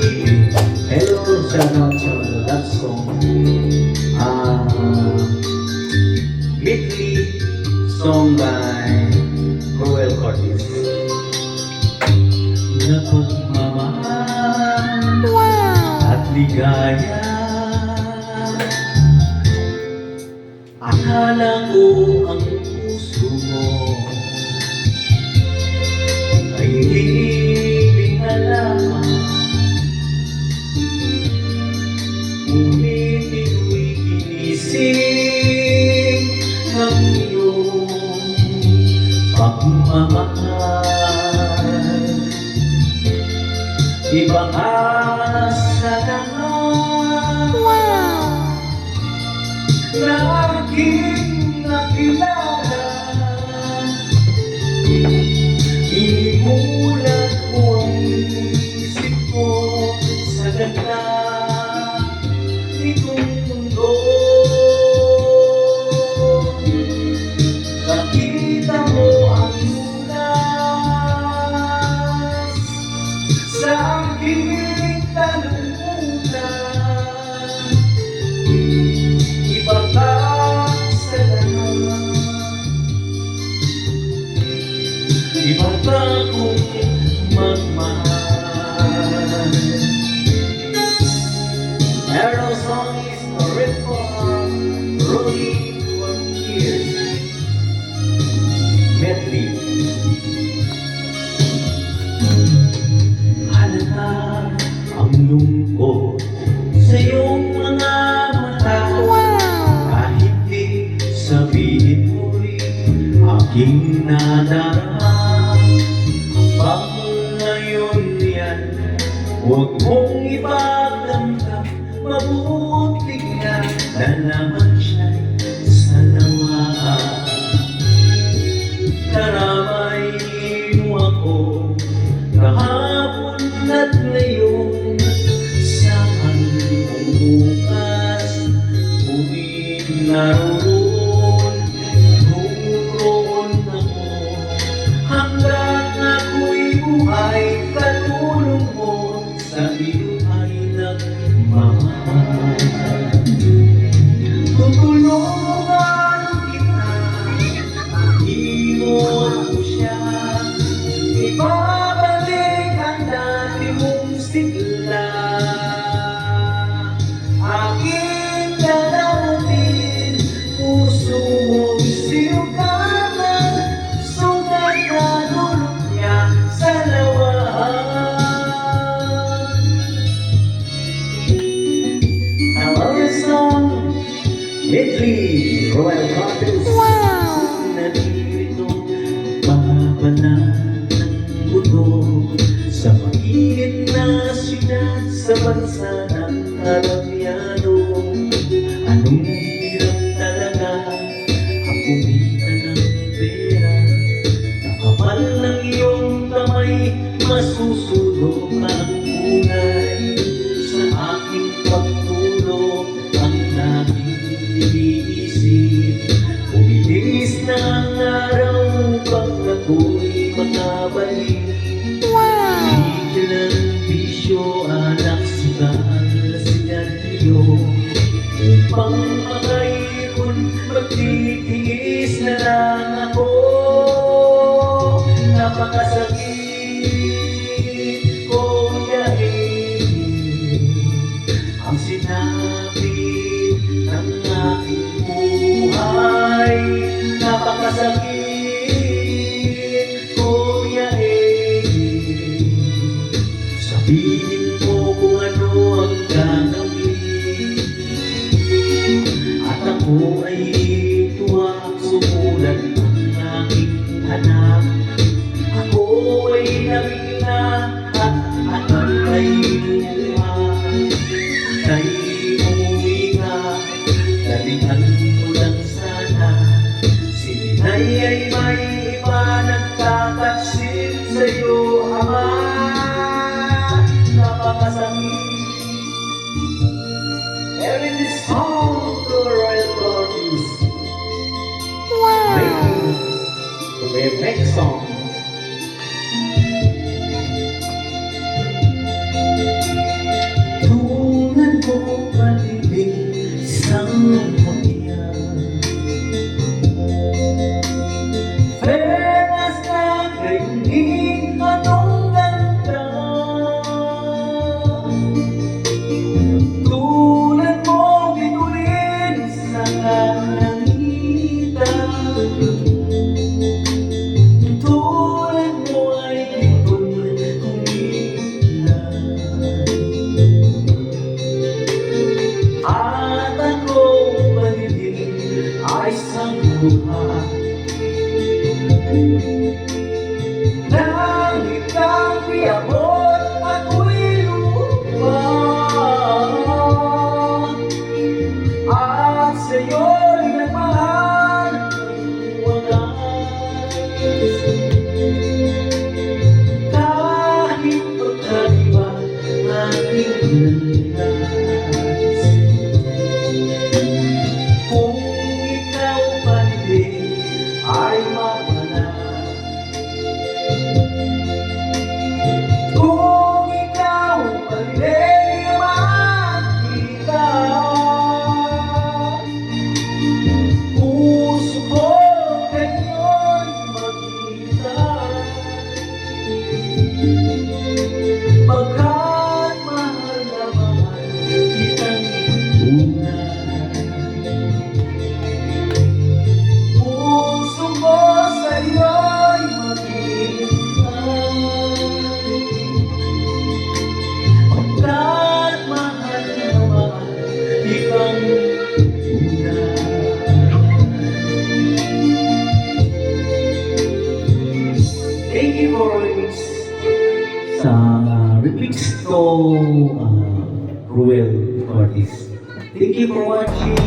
Hello, shout out sa love song. Midley song by Roel Cortis. Napagmamahal at ligaya, akala ko ang puso mo ay hindi pinalaman, ngunit ito'y ginising ng iyong pagmamahal. Iba ka sa lahat na aking nakilala, inimulat ko ang isip ko sa ganda nitong mundo. Nakita mo ang lunas sa aking talungan. Iba ka sa lahat, iba ka kung magmahal. Arrow song is a reform, rolling for years. Medley. Halata ang lungkot sa iyong mga mata, kahit di sabihin mo'y aking nadarama. Habang ngayon yan, huwag mong ipagdamdam, mabuti nga na naman siya'y salawa. Karamayin mo ako kahapon at ngayon, saan mong bukas ngunit naroon ako hanggang ako'y buhay. Katulong mo sa iyo ay nagmamahal. Tutulungan kita, iwan ko siya, ibabalik ang dati mong sigla. Aking dalawin, puso mong siyuganan, sugat na dulot niya sa lawahan. Our song, Midley, Roel Cortis. Nandito, babala ng buto sa mainit na siyudad sa bansa ng Arabiano. Anong hirap talaga ang kumita ng pera, nakapal ng iyong kamay, masusunog ang kulay. Sa aking pagtulog ang laging iniisip, umilis na ang araw pag ako'y makabalik. Bigyan ng bisyo, anak, sugal, sigarilyo, upang makaipon, magtitiis na lang ako. Napakasakit ko yahin ang sinabi ng aking buhay. Napakasakit ko yahin, sabihin mo kung ano ang gagawin. At ako ay tuwa, sumulat ang aking anak. Ako ay nabigla at ay lumuha. Kay umuwi ka, dalihan mo lang sana. Si Ninay ay may iba, nagtataksil sa'yo, ama. Napakasakit. Every this song to Roel Cortis. To the next song. madilim isang pamilya. Fairness na kaining anong ganda. Tulad mo bituin sa kalangitan. Tulad mo ay bituin kumilan. At ako panilig ay sangguhan. Nang ikaw iabot ako'y lupa. At sa'yo'y nagmahal ng wagas. Kahit pagkaiba aking landas. Kung ikaw panilig ay mawala. Kung ikaw panilig makita. Puso ko kayo'y makita. Pagkat mahal na mahal kitang tunay. Puso ko sa'yo'y maghihintay. Pagkat mahal na mahal kitang tunay. Thank you for remix sa remix to Ruel Ortiz. Thank you for watching.